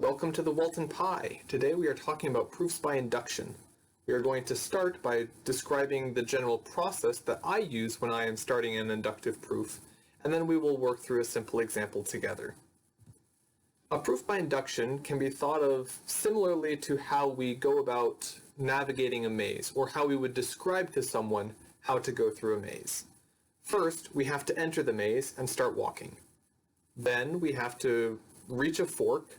Welcome to the Walton Pie. Today we are talking about proofs by induction. We are going to start by describing the general process that I use when I am starting an inductive proof, and then we will work through a simple example together. A proof by induction can be thought of similarly to how we go about navigating a maze, or how we would describe to someone how to go through a maze. First, we have to enter the maze and start walking. Then we have to reach a fork,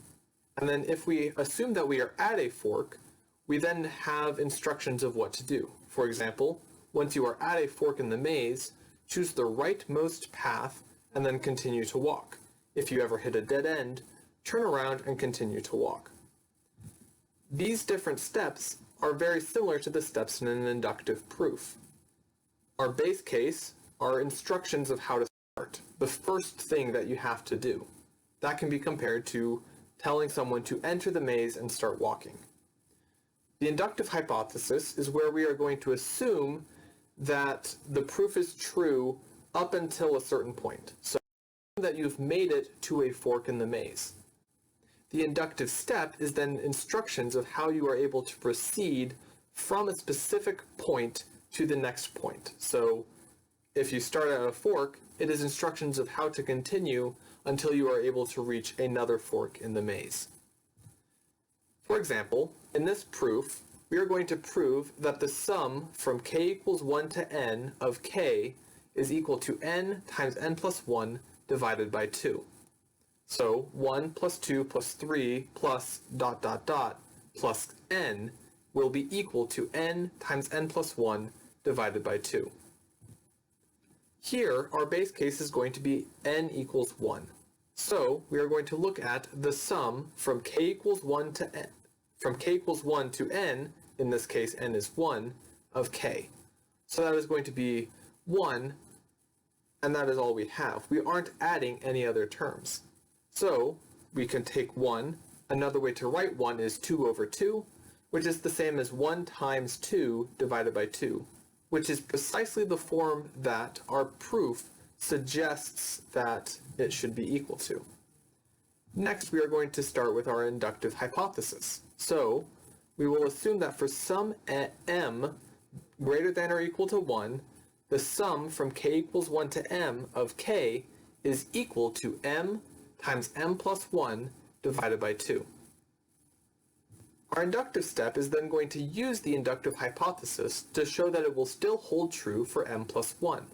and then if we assume that we are at a fork, we then have instructions of what to do. For example, once you are at a fork in the maze, choose the rightmost path and then continue to walk. If you ever hit a dead end, turn around and continue to walk. These different steps are very similar to the steps in an inductive proof. Our base case are instructions of how to start, the first thing that you have to do. That can be compared to telling someone to enter the maze and start walking. The inductive hypothesis is where we are going to assume that the proof is true up until a certain point, so that you've made it to a fork in the maze. The inductive step is then instructions of how you are able to proceed from a specific point to the next point. So if you start at a fork, it is instructions of how to continue until you are able to reach another fork in the maze. For example, in this proof, we are going to prove that the sum from k equals 1 to n of k is equal to n times n plus 1 divided by 2. So 1 plus 2 plus 3 plus ... plus n will be equal to n times n plus 1 divided by 2. Here, our base case is going to be n equals 1. So we are going to look at the sum from k equals 1 to n, from k equals 1 to n, in this case n is 1, of k. So that is going to be 1, and that is all we have. We aren't adding any other terms. So we can take 1. Another way to write 1 is 2 over 2, which is the same as 1 times 2 divided by 2, which is precisely the form that our proof suggests that it should be equal to. Next, we are going to start with our inductive hypothesis. So we will assume that for some m greater than or equal to 1, the sum from k equals 1 to m of k is equal to m times m plus 1 divided by 2. Our inductive step is then going to use the inductive hypothesis to show that it will still hold true for m plus 1.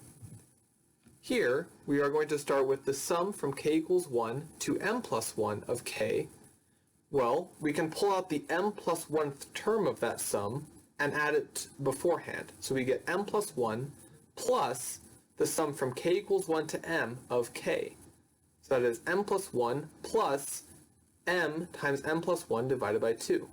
Here, we are going to start with the sum from k equals 1 to m plus 1 of k. Well, we can pull out the m plus 1th term of that sum and add it beforehand. So we get m plus 1 plus the sum from k equals 1 to m of k. So that is m plus 1 plus m times m plus 1 divided by 2.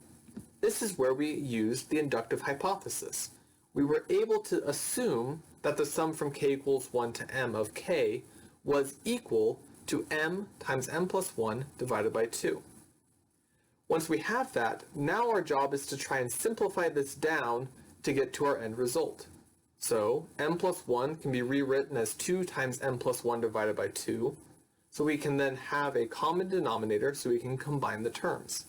This is where we used the inductive hypothesis. We were able to assume that the sum from k equals 1 to m of k was equal to m times m plus 1 divided by 2. Once we have that, now our job is to try and simplify this down to get to our end result. So m plus 1 can be rewritten as 2 times m plus 1 divided by 2. So we can then have a common denominator so we can combine the terms.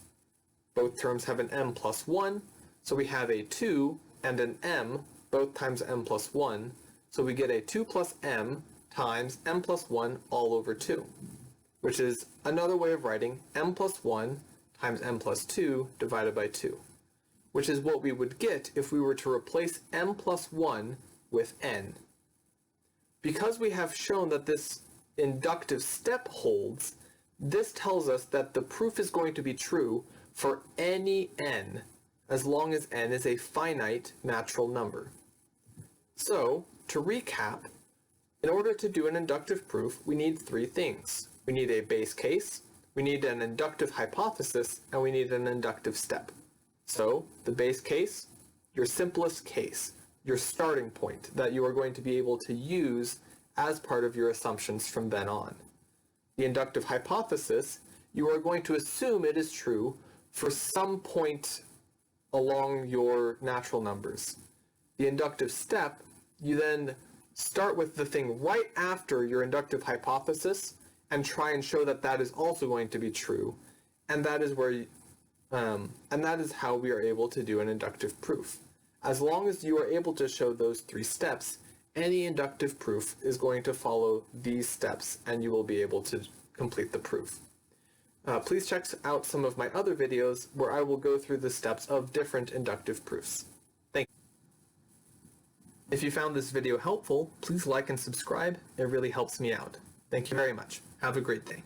Both terms have an m plus 1, so we have a 2 and an m, both times m plus 1, so we get a 2 plus m times m plus 1 all over 2, which is another way of writing m plus 1 times m plus 2 divided by 2, which is what we would get if we were to replace m plus 1 with n. Because we have shown that this inductive step holds, this tells us that the proof is going to be true for any n, as long as n is a finite natural number. So, to recap, in order to do an inductive proof, we need three things. We need a base case, we need an inductive hypothesis, and we need an inductive step. So, the base case, your simplest case, your starting point that you are going to be able to use as part of your assumptions from then on. The inductive hypothesis, you are going to assume it is true for some point along your natural numbers. The inductive step, you then start with the thing right after your inductive hypothesis and try and show that that is also going to be true. And that is how we are able to do an inductive proof. As long as you are able to show those 3 steps, any inductive proof is going to follow these steps and you will be able to complete the proof. Please check out some of my other videos where I will go through the steps of different inductive proofs. Thank you. If you found this video helpful, please like and subscribe. It really helps me out. Thank you very much. Have a great day.